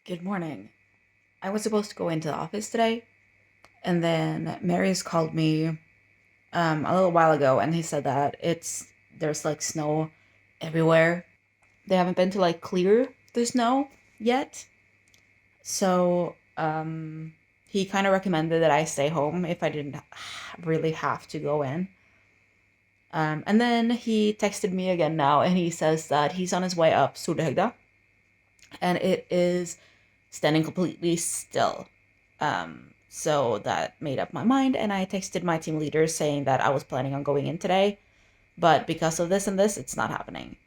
Good morning. I was supposed to go into the office today, and then Marius called me a little while ago, and he said that there's like snow everywhere. They haven't been to like clear the snow yet, so he kind of recommended that I stay home if I didn't really have to go in. And then he texted me again now, and he says that he's on his way up Sudhögda, and it is standing completely still. So that made up my mind, and I texted my team leader saying that I was planning on going in today, but because of this and this, it's not happening.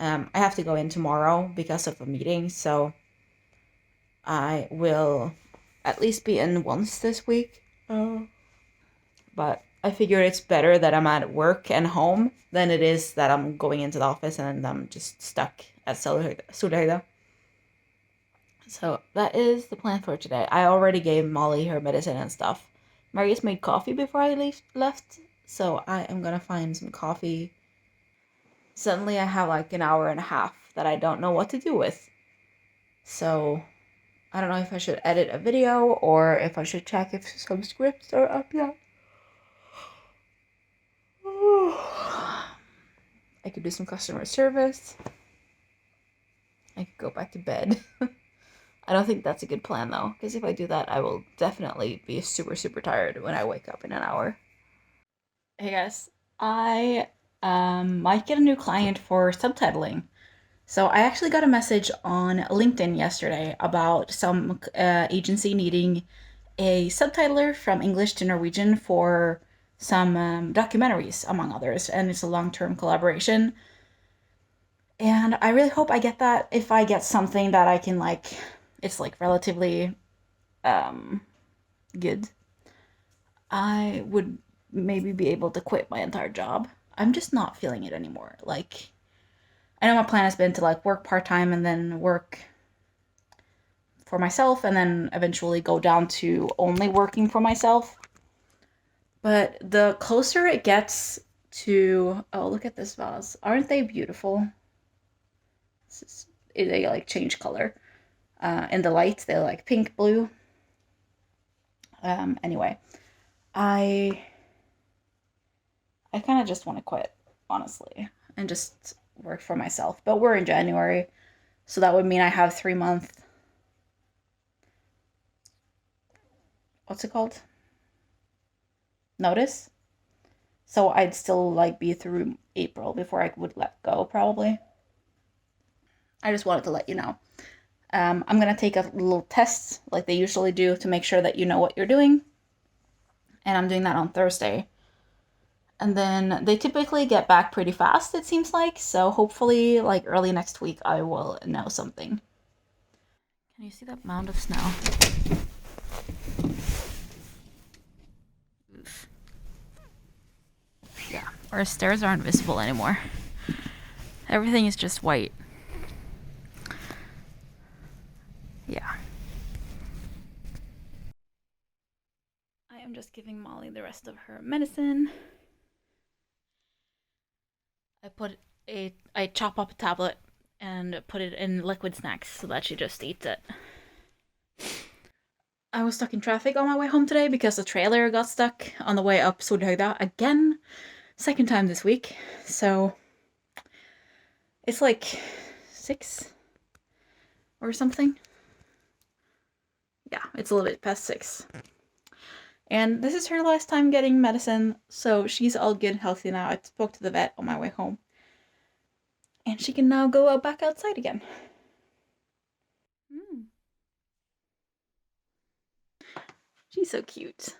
I have to go in tomorrow because of a meeting, so I will at least be in once this week. But I figure it's better that I'm at work and home than it is that I'm going into the office and I'm just stuck at Sudhögda. So that is the plan for today. I already gave Molly her medicine and stuff. Marius made coffee before I left, so I am gonna find some coffee. Suddenly I have like an hour and a half that I don't know what to do with. So I don't know if I should edit a video or if I should check if some scripts are up yet. I could do some customer service. I could go back to bed. I don't think that's a good plan though, because if I do that, I will definitely be super, super tired when I wake up in an hour. Hey guys, I might get a new client for subtitling. So I actually got a message on LinkedIn yesterday about some agency needing a subtitler from English to Norwegian for some documentaries, among others, and it's a long-term collaboration. And I really hope I get that. If I get something that I can it's like relatively um, good, I would maybe be able to quit my entire job. I'm just not feeling it anymore. Like, I know my plan has been to like work part time and then work for myself and then eventually go down to only working for myself. But the closer it gets to, oh, look at this vase. Aren't they beautiful? They like change color. In the lights, they're like pink, blue. Anyway, I kind of just want to quit, honestly, and just work for myself. But we're in January, so that would mean I have 3 month. What's it called? Notice. So I'd still like be through April before I would let go, probably. I just wanted to let you know. I'm gonna take a little test like they usually do to make sure that you know what you're doing, and I'm doing that on Thursday. And then they typically get back pretty fast, it seems like. So hopefully, like early next week, I will know something. Can you see that mound of snow? Oof. Yeah, our stairs aren't visible anymore. Everything is just white. Yeah. I am just giving Molly the rest of her medicine. I chop up a tablet and put it in liquid snacks so that she just eats it. I was stuck in traffic on my way home today because the trailer got stuck on the way up Sudhögda again. Second time this week. So it's like 6 or something. Yeah, it's a little bit past 6. And this is her last time getting medicine, so she's all good and healthy now. I spoke to the vet on my way home. And she can now go back outside again. Mm. She's so cute.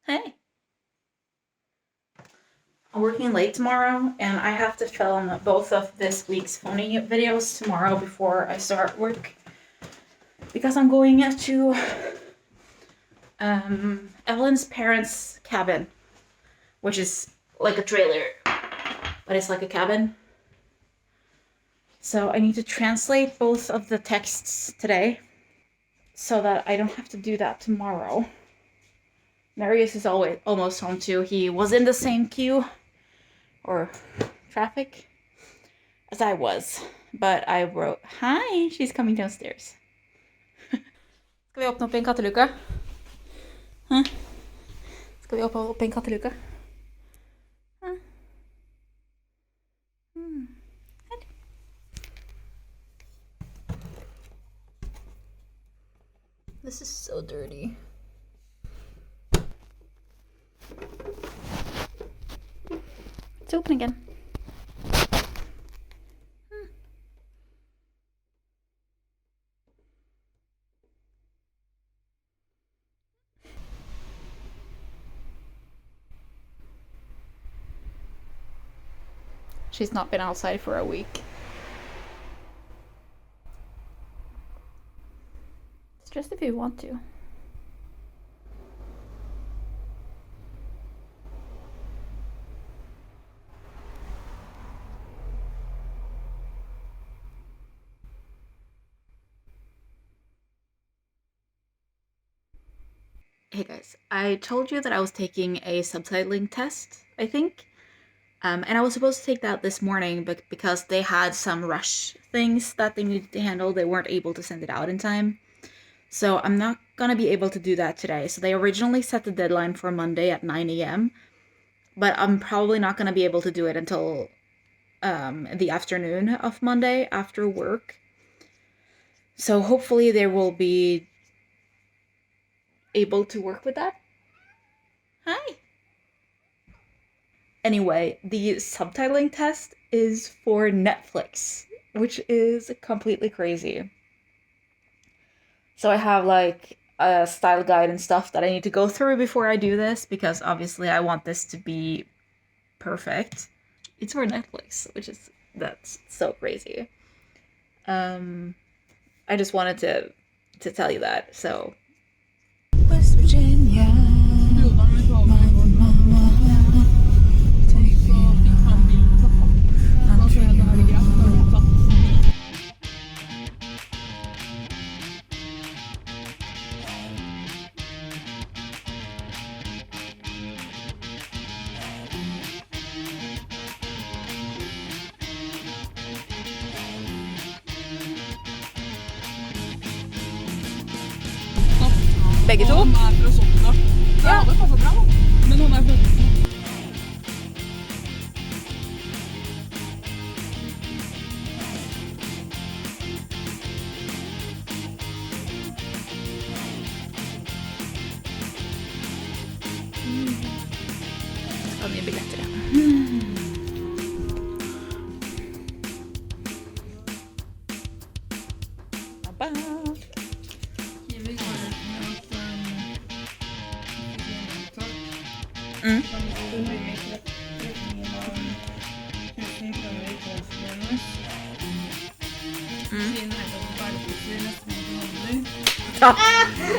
Hey. I'm working late tomorrow, and I have to film both of this week's phony videos tomorrow before I start work. Because I'm going to Evelyn's parents' cabin, which is like a trailer, but it's like a cabin. So I need to translate both of the texts today so that I don't have to do that tomorrow. Marius is almost home too. He was in the same queue or traffic as I was. but I wrote, hi, she's coming downstairs. Ska vi öppna upp en kattelucka? Huh? Ska vi öppna upp en kattelucka? Huh? This is so dirty. It's open again. She's not been outside for a week. It's just if you want to. Hey guys, I told you that I was taking a subtitling test, I think. And I was supposed to take that this morning, but because they had some rush things that they needed to handle, they weren't able to send it out in time. So I'm not gonna be able to do that today. So they originally set the deadline for Monday at 9 a.m., but I'm probably not gonna be able to do it until the afternoon of Monday after work. So hopefully they will be able to work with that. Hi! Anyway, the subtitling test is for Netflix, which is completely crazy. So I have like a style guide and stuff that I need to go through before I do this because obviously I want this to be perfect. It's for Netflix, that's so crazy. I just wanted to tell you that. So West Virginia. Begge to? Hun er fra Sogndal. Det hadde passet bra, da. Men hun er fra Skal mye billetter, ja.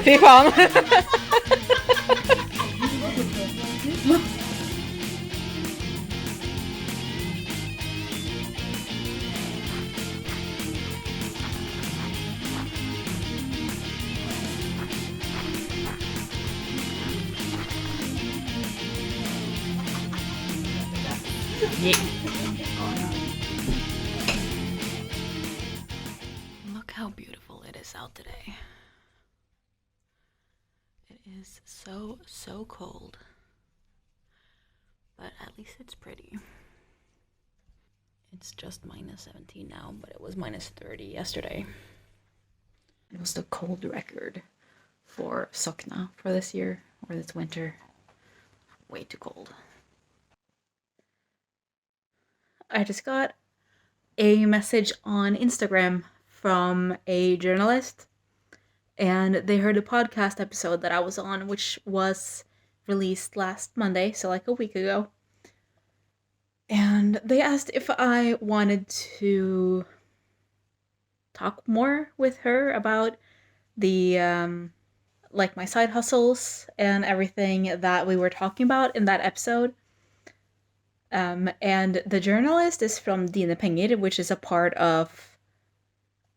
Fy faen. Look how beautiful it is out today. It is so cold. But at least it's pretty. It's just minus 17 now, but it was minus 30 yesterday. It was the cold record for Sokna for this year, or this winter. Way too cold. I just got a message on Instagram from a journalist, and they heard a podcast episode that I was on, which was released last Monday, so like a week ago. And they asked if I wanted to talk more with her about the like my side hustles and everything that we were talking about in that episode. And the journalist is from Dine Penger, which is a part of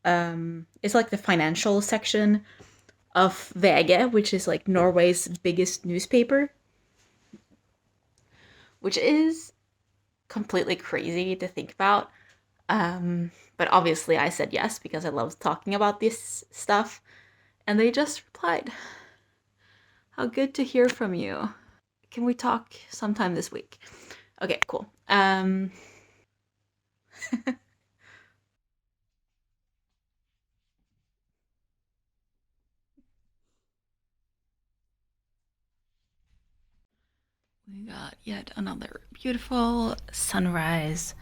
it's like the financial section of VG, which is like Norway's biggest newspaper, which is completely crazy to think about. But But obviously I said yes because I love talking about this stuff. And they just replied, "How good to hear from you. Can we talk sometime this week?" Okay, cool. We got yet another beautiful sunrise.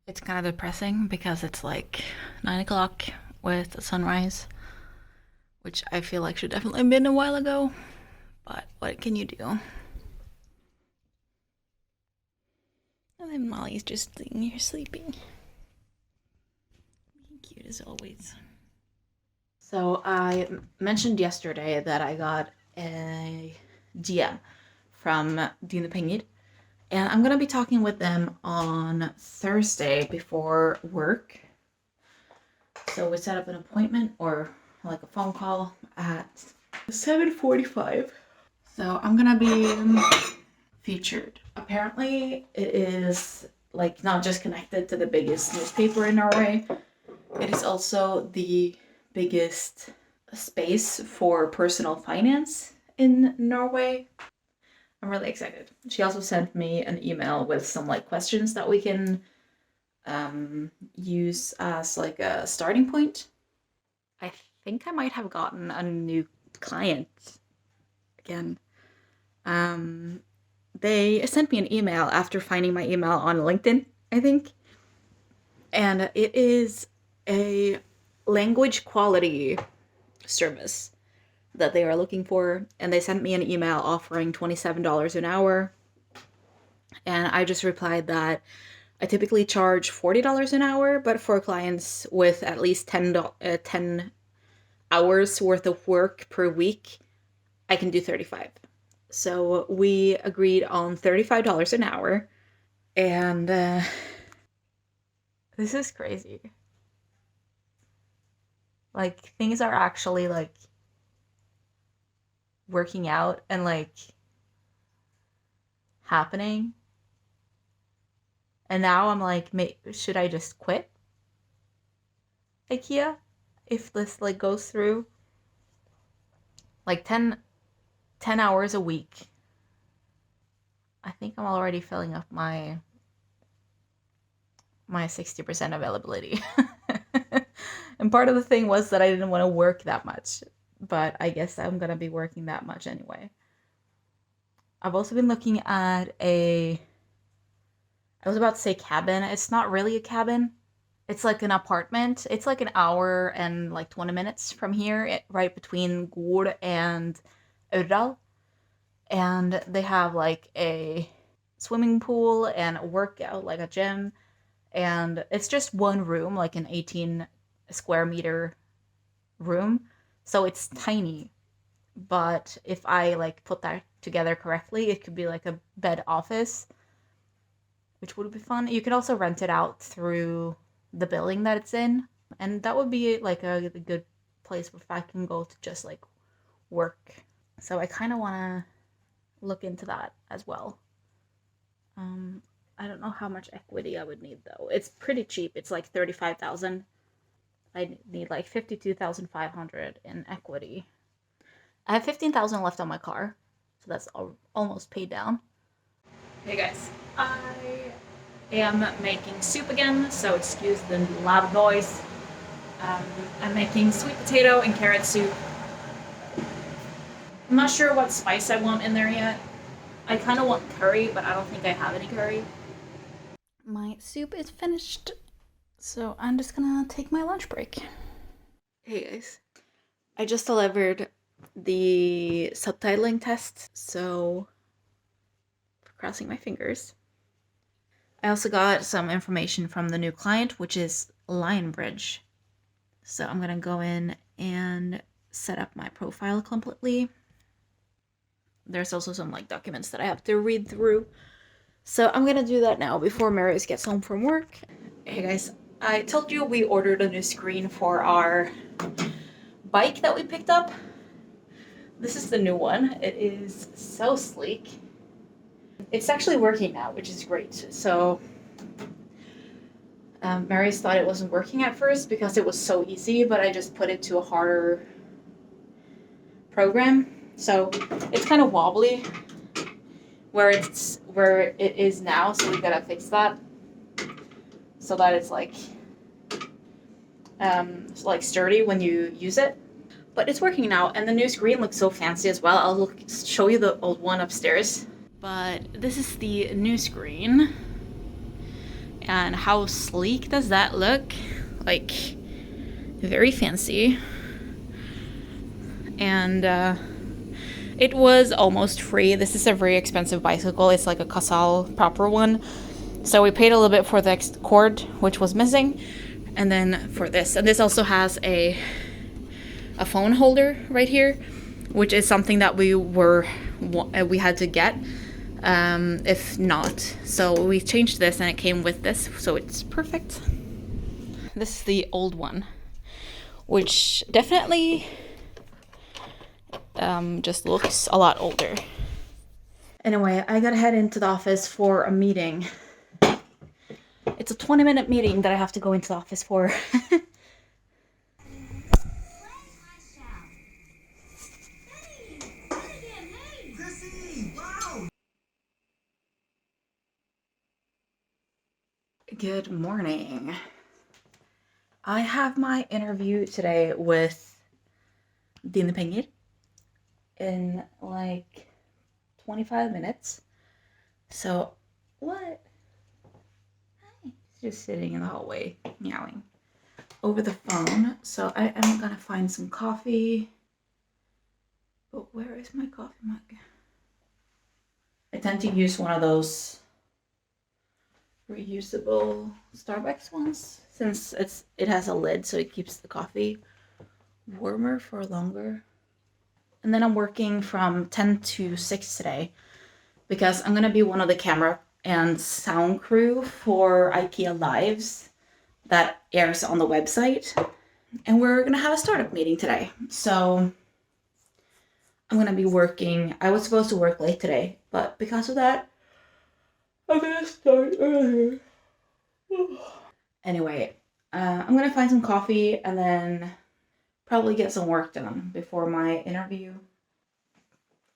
It's kind of depressing because it's like 9 o'clock with a sunrise, which I feel like should definitely have been a while ago. But what can you do? And then Molly's just sitting here sleeping. Cute as always. So I mentioned yesterday that I got a DM from Dina Pengid, and I'm gonna be talking with them on Thursday before work. So we set up an appointment or like a phone call at 7:45. So I'm gonna be featured. Apparently, it is like not just connected to the biggest newspaper in Norway. It is also the biggest space for personal finance in Norway. I'm really excited. She also sent me an email with some like questions that we can use as like a starting point. I think I might have gotten a new client again. They sent me an email after finding my email on LinkedIn, I think. And it is a language quality service that they are looking for. And they sent me an email offering $27 an hour. And I just replied that I typically charge $40 an hour, but for clients with at least 10 hours worth of work per week, I can do 35. So we agreed on $35 an hour. And this is crazy. Like, things are actually like working out and like happening. And now I'm like, should I just quit IKEA if this like goes through? Like 10 hours a week. I think I'm already filling up my 60% availability. And part of the thing was that I didn't want to work that much, but I guess I'm gonna be working that much anyway. I've also been looking at I was about to say cabin. It's not really a cabin. It's like an apartment. It's like an hour and like 20 minutes from here, right between Gol and Aurdal. And they have like a swimming pool and a workout, like a gym. And it's just one room, like an 18 square meter room. So it's tiny. But if I like put that together correctly, it could be like a bed office, which would be fun. You could also rent it out through the building that it's in, and that would be like a good place if I can go to just like work. So I kind of want to look into that as well. I don't know how much equity I would need though. It's pretty cheap. It's like 35,000. I need like 52,500 in equity. I have 15,000 left on my car, so that's almost paid down. Hey guys, I am making soup again, so excuse the loud noise. I'm making sweet potato and carrot soup. I'm not sure what spice I want in there yet. I kind of want curry, but I don't think I have any curry. My soup is finished, so I'm just gonna take my lunch break. Hey guys, I just delivered the subtitling test, so crossing my fingers. I also got some information from the new client, which is Lionbridge. So I'm gonna go in and set up my profile completely. There's also some like documents that I have to read through. So I'm gonna do that now before Marius gets home from work. Hey guys, I told you we ordered a new screen for our bike that we picked up. This is the new one. It is so sleek. It's actually working now, which is great. So Mary's thought it wasn't working at first because it was so easy, but I just put it to a harder program. So it's kind of wobbly where it is now, so we gotta fix that so that it's like sturdy when you use it. But it's working now, and the new screen looks so fancy as well. I'll show you the old one upstairs. But this is the new screen. And how sleek does that look? Like, very fancy. And it was almost free. This is a very expensive bicycle. It's like a Casal proper one. So we paid a little bit for the cord, which was missing. And then for this. And this also has a phone holder right here, which is something that we had to get if not. So we changed this and it came with this, so it's perfect. This is the old one, which definitely just looks a lot older. Anyway, I gotta head into the office for a meeting. It's a 20-minute meeting that I have to go into the office for. Good morning. I have my interview today with Dine Penger in like 25 minutes. So, what? Hi. He's just sitting in the hallway, meowing over the phone. So I am gonna find some coffee. But where is my coffee mug? I tend to use one of those reusable Starbucks ones since it has a lid, so it keeps the coffee warmer for longer. And then I'm working from 10 to 6 today because I'm gonna be one of the camera and sound crew for IKEA Lives that airs on the website, and we're gonna have a startup meeting today. So I'm gonna be working. I was supposed to work late today, but because of that, I'm gonna start earlier. Anyway, I'm gonna find some coffee and then probably get some work done before my interview.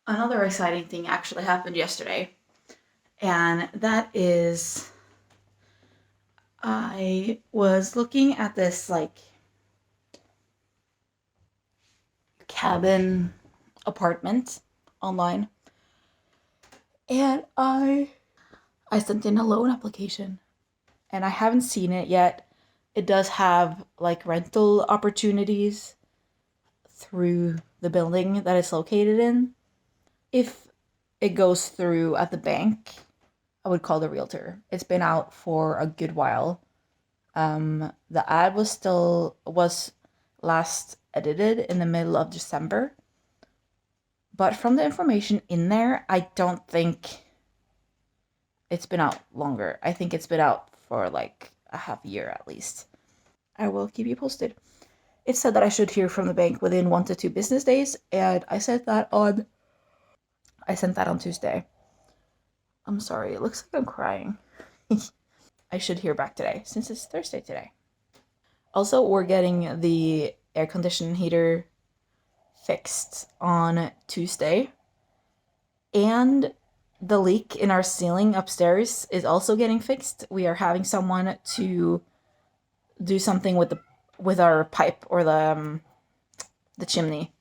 Another exciting thing actually happened yesterday, and that is I was looking at this like cabin apartment online, and I sent in a loan application, and I haven't seen it yet. It does have like rental opportunities through the building that it's located in. If it goes through at the bank, I would call the realtor. It's been out for a good while. The ad was last edited in the middle of December. But from the information in there, I don't think it's been out longer. I think it's been out for like a half year at least. I will keep you posted. It said that I should hear from the bank within 1 to 2 business days, and I sent that on Tuesday. I'm sorry, it looks like I'm crying. I should hear back today, since it's Thursday today. Also, we're getting the air conditioning heater fixed on Tuesday. And the leak in our ceiling upstairs is also getting fixed. We are having someone to do something with our pipe or the chimney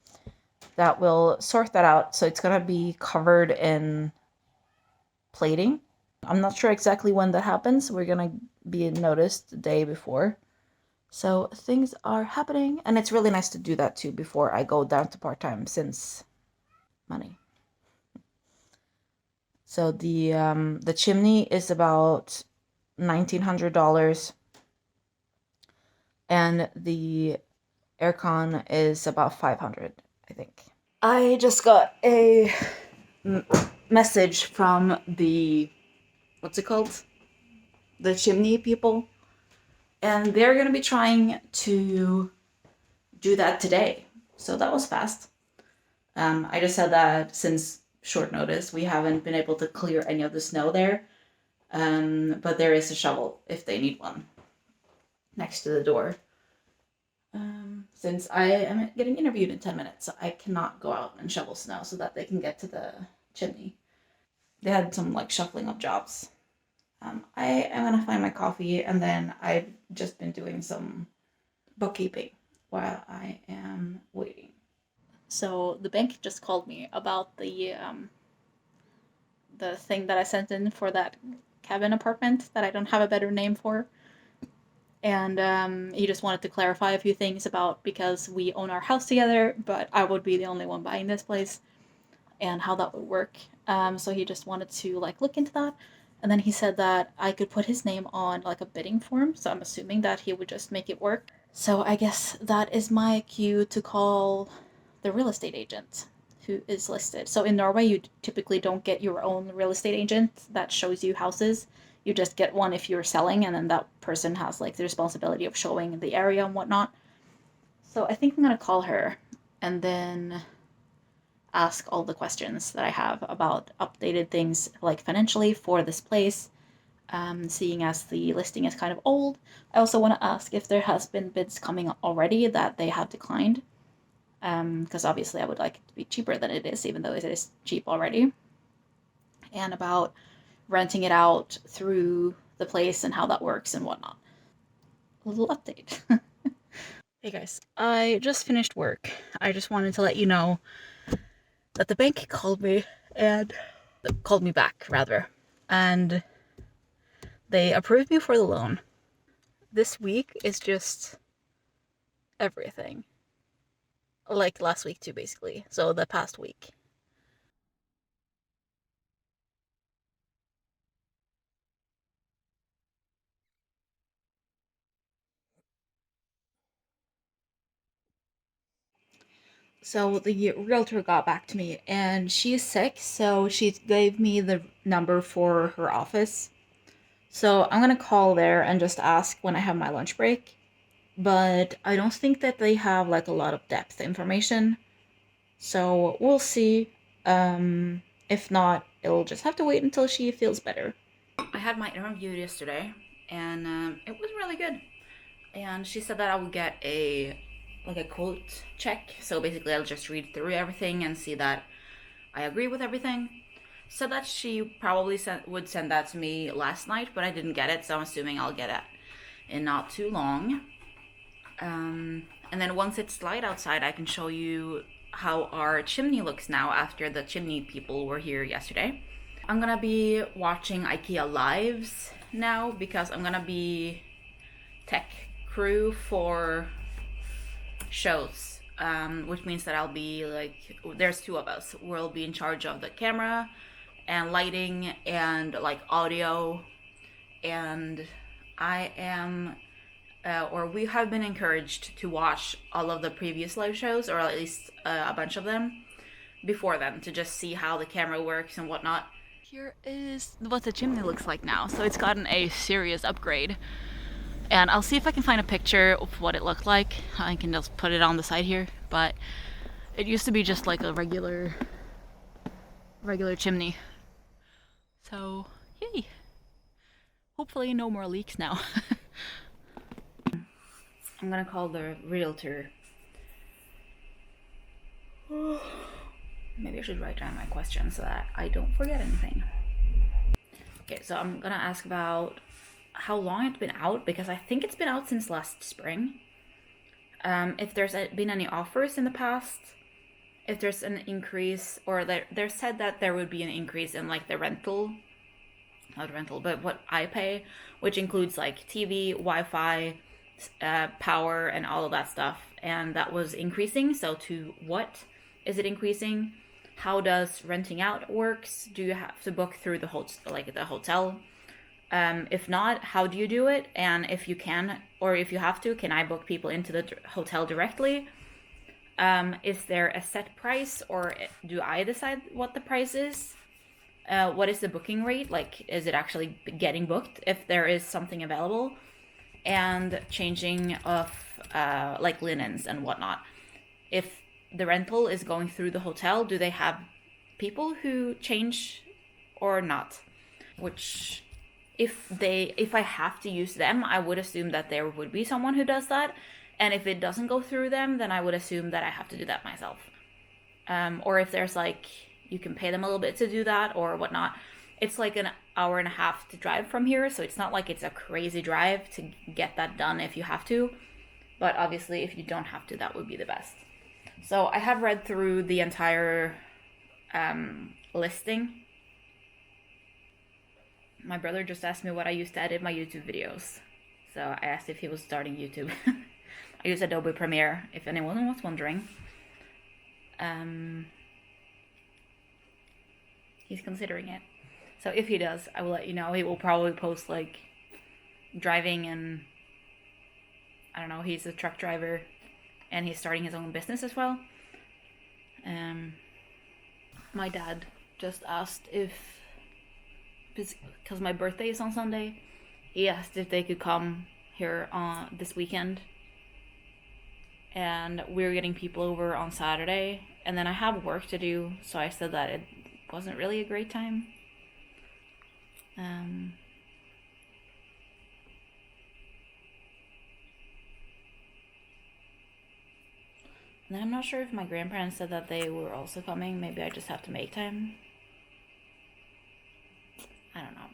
that will sort that out. So it's gonna be covered in plating. I'm not sure exactly when that happens. We're gonna be noticed the day before. So things are happening, and it's really nice to do that too before I go down to part-time since money. So the chimney is about $1,900, and the aircon is about $500, I think. I just got a message from the what's it called? The chimney people, and they're gonna be trying to do that today. So that was fast. I just said that since short notice, we haven't been able to clear any of the snow there. But there is a shovel if they need one. next to the door. Since I am getting interviewed in 10 minutes, so I cannot go out and shovel snow so that they can get to the chimney. They had some like shuffling of jobs. I am gonna find my coffee, and then I've just been doing some bookkeeping while I am waiting. So the bank just called me about the thing that I sent in for that cabin apartment that I don't have a better name for. And he just wanted to clarify a few things about, because we own our house together, but I would be the only one buying this place, and how that would work. So he just wanted to like look into that, and then he said that I could put his name on like a bidding form. So I'm assuming that he would just make it work. So I guess that is my cue to call the real estate agent who is listed. So in Norway, you typically don't get your own real estate agent that shows you houses. You just get one if you're selling, and then that person has like the responsibility of showing the area and whatnot. So I think I'm gonna call her and then ask all the questions that I have about updated things like financially for this place, seeing as the listing is kind of old. I also want to ask if there has been bids coming already that they have declined, because obviously I would like it to be cheaper than it is, even though it is cheap already. And about renting it out through the place and how that works and whatnot. A little update. Hey guys, I just finished work. I just wanted to let you know that the bank called me and called me back rather, and they approved me for the loan. This week is just everything. Like last week too, basically. So the past week. So the realtor got back to me, and she's sick, so she gave me the number for her office. So I'm gonna call there and just ask when I have my lunch break. But I don't think that they have like a lot of depth information. So we'll see. If not, it'll just have to wait until she feels better. I had my interview yesterday, and it was really good. And she said that I would get a like a quote check. So basically, I'll just read through everything and see that I agree with everything. So that she probably would send that to me last night, but I didn't get it, so I'm assuming I'll get it in not too long. And then once it's light outside, I can show you how our chimney looks now after the chimney people were here yesterday. I'm gonna be watching IKEA lives now because I'm gonna be tech crew for shows, which means that I'll be like, there's two of us. We'll be in charge of the camera and lighting and like audio, and I am or we have been encouraged to watch all of the previous live shows, or at least a bunch of them, before them to just see how the camera works and whatnot. Here is what the chimney looks like now. So it's gotten a serious upgrade. And I'll see if I can find a picture of what it looked like. I can just put it on the side here. But it used to be just like a regular chimney. So, yay. Hopefully no more leaks now. I'm gonna call the realtor. Maybe I should write down my questions so that I don't forget anything. Okay, so I'm gonna ask about how long it's been out, because I think it's been out since last spring. If there's been any offers in the past, if there's an increase, or they're said that there would be an increase in like the rental, not rental, but what I pay, which includes like TV, Wi-Fi, power, and all of that stuff, and that was increasing. So to what is it increasing? How does renting out works? Do you have to book through the hotel? If not, how do you do it? And if you can, or if you have to, can I book people into the hotel directly? Is there a set price, or do I decide what the price is? What is the booking rate? Like, is it actually getting booked if there is something available? And changing of like linens and whatnot. If the rental is going through the hotel, do they have people who change or not? Which if I have to use them, I would assume that there would be someone who does that. And if it doesn't go through them, then I would assume that I have to do that myself. Or if there's like, you can pay them a little bit to do that or whatnot. It's like an hour and a half to drive from here, so it's not like it's a crazy drive to get that done if you have to. But obviously, if you don't have to, that would be the best. So I have read through the entire listing. My brother just asked me what I used to edit my YouTube videos. So I asked if he was starting YouTube. I use Adobe Premiere, if anyone was wondering. He's considering it. So if he does, I will let you know. He will probably post like driving, and I don't know, he's a truck driver and he's starting his own business as well. My dad just asked if, because my birthday is on Sunday, he asked if they could come here on this weekend. And we're getting people over on Saturday, and then I have work to do, so I said that it wasn't really a great time. And then I'm not sure if my grandparents said that they were also coming. Maybe I just have to make time. I don't know.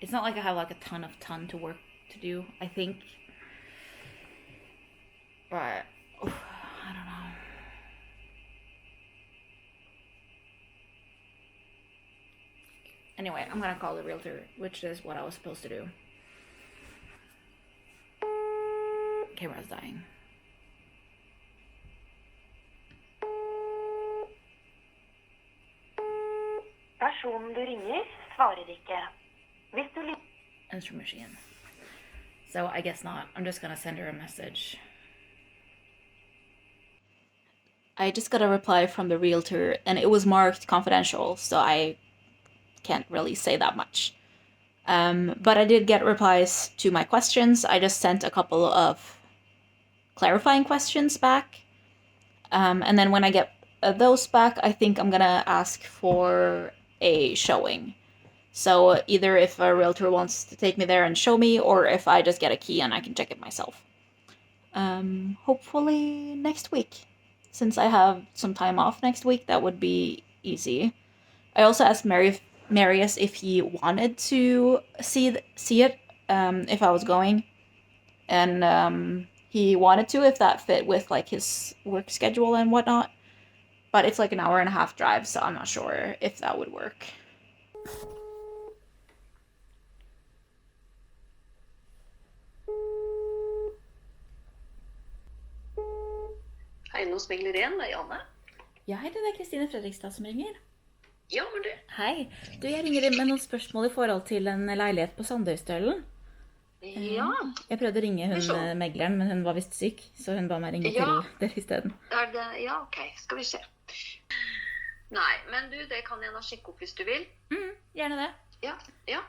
It's not like I have like a ton to work to do, I think. But I don't know. Anyway, I'm gonna call the realtor, which is what I was supposed to do. Camera's dying. Personen du ringer svarer ikke. Hvis du Answer machine. So I guess not. I'm just gonna send her a message. I just got a reply from the realtor, and it was marked confidential, so I can't really say that much. But I did get replies to my questions. I just sent a couple of clarifying questions back. And then when I get those back, I think I'm gonna ask for a showing. So either if a realtor wants to take me there and show me, or if I just get a key and I can check it myself. Hopefully next week. Since I have some time off next week, that would be easy. I also asked Marius if he wanted to see it, if I was going. And he wanted to, if that fit with like his work schedule and whatnot. But it's like an hour and a half drive, so I'm not sure if that would work. Hei, nå smigler igjen, det er Janne. Ja, hei, det er Kristine Fredrikstad som ringer. Ja, men du. Hei, du, jeg ringer inn med noen spørsmål i forhold til en leilighet på Sandøystølen. Ja. Jeg prøvde å ringe hun Så. megleren, men hun var vist syk, så hun ba meg ringe Ja. til dere i stedet. Er det, ja, ok, skal vi se. Nei, men du, det kan jeg da sjekke opp hvis du vil. Gjerne det. Ja, ja.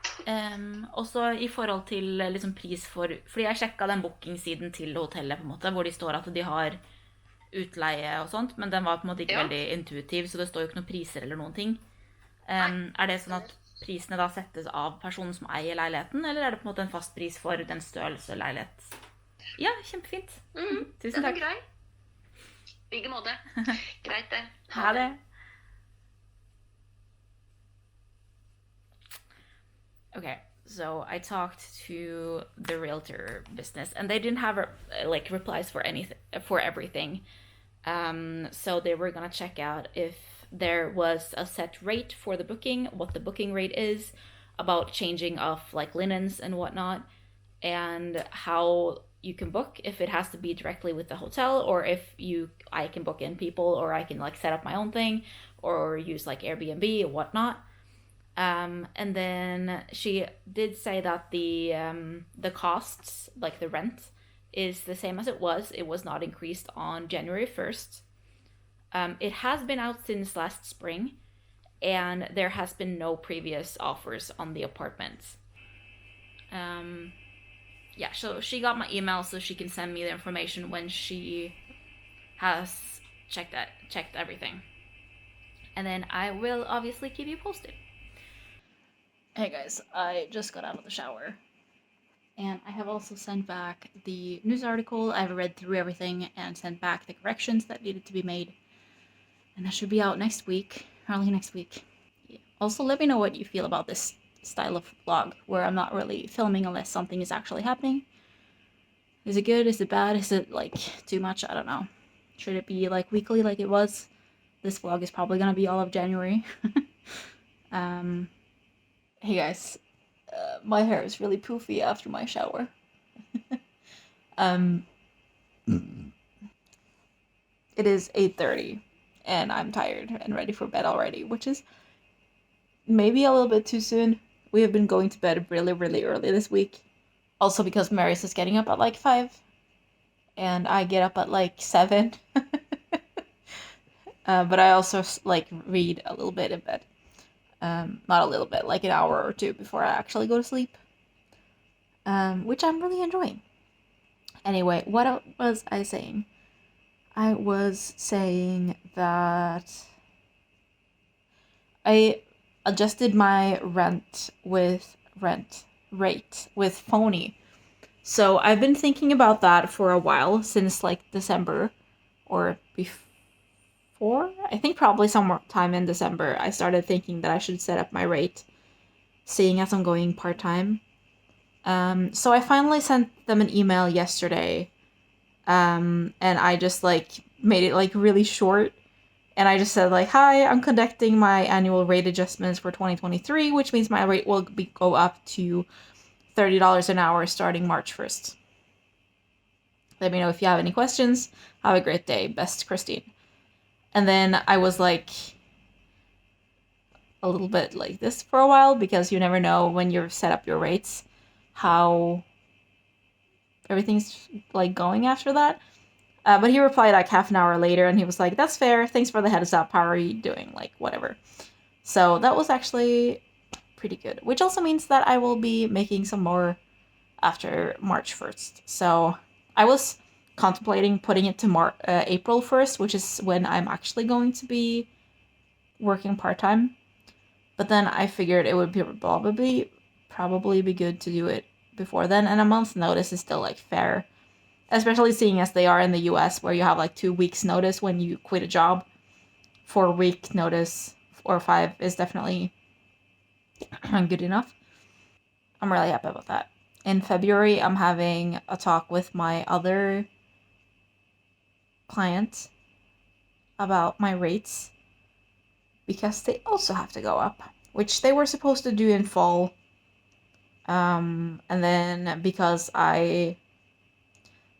Også i forhold til liksom pris for, fordi jeg sjekket den bookingsiden til hotellet på en måte, hvor de står at de har utleie og sånt, men den var på en måte ikke veldig intuitiv, så det står jo ikke noen priser eller noen ting. Er det sånn at prisene da settes av personen som eier leiligheten, eller er det på en måte en fast pris for den størrelse leilighet? Ja, kjempefint. Tusen Den er takk. grei. Like måte. Greit det. Ha det. Okay, so I talked to the realtor business, and they didn't have like replies for everything. So they were gonna check out if there was a set rate for the booking, what the booking rate is, about changing of like linens and whatnot, and how you can book, if it has to be directly with the hotel, or if I can book in people, or I can like set up my own thing, or use like Airbnb or whatnot. And then she did say that the costs, like the rent, is the same as it was. It was not increased on January 1st. It has been out since last spring, and there has been no previous offers on the apartment. Yeah, so she got my email, so she can send me the information when she has checked everything. And then I will obviously keep you posted. Hey guys, I just got out of the shower. And I have also sent back the news article. I've read through everything and sent back the corrections that needed to be made. And that should be out next week, early next week. Yeah. Also, let me know what you feel about this style of vlog, where I'm not really filming unless something is actually happening. Is it good? Is it bad? Is it, like, too much? I don't know. Should it be, like, weekly like it was? This vlog is probably gonna be all of January. Hey guys, my hair is really poofy after my shower. It is 8:30 and I'm tired and ready for bed already, which is maybe a little bit too soon. We have been going to bed really, really early this week. Also because Maris is getting up at like 5 and I get up at like 7. But I also like read a little bit in bed. Not a little bit, like an hour or two before I actually go to sleep. Which I'm really enjoying. Anyway, what was I saying? I was saying that I adjusted my rate with Phony. So I've been thinking about that for a while, since like December or before. I think probably sometime in December I started thinking that I should set up my rate, seeing as I'm going part-time. So I finally sent them an email yesterday, and I just like made it like really short. And I just said like, hi, I'm conducting my annual rate adjustments for 2023, which means my rate will go up to $30 an hour starting March 1st. Let me know if you have any questions. Have a great day. Best, Christine. And then I was like a little bit like this for a while, because you never know when you've set up your rates how everything's like going after that. But he replied like half an hour later and he was like, that's fair. Thanks for the heads up. How are you doing? Like, whatever. So that was actually pretty good, which also means that I will be making some more after March 1st. So I was contemplating putting it to April 1st, which is when I'm actually going to be working part-time. But then I figured it would be probably be good to do it before then, and a month's notice is still like fair. Especially seeing as they are in the US, where you have like 2 weeks notice when you quit a job. 4-week notice or 5 is definitely good enough. I'm really happy about that. In February, I'm having a talk with my other client about my rates, because they also have to go up, which they were supposed to do in fall. And then because I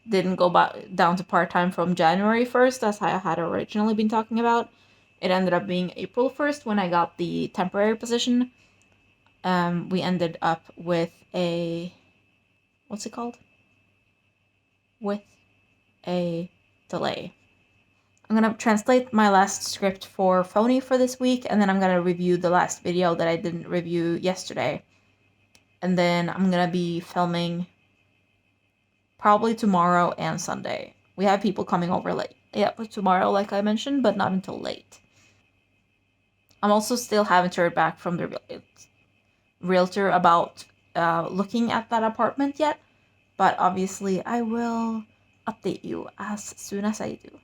didn't go down to part-time from January 1st, as I had originally been talking about, it ended up being April 1st when I got the temporary position. We ended up with a... what's it called? With a delay. I'm gonna translate my last script for Phony for this week, and then I'm gonna review the last video that I didn't review yesterday. And then I'm gonna be filming probably tomorrow and Sunday. We have people coming over late. Yeah, tomorrow, like I mentioned, but not until late. I'm also still haven't heard back from the realtor about looking at that apartment yet, but obviously I will update you as soon as I do.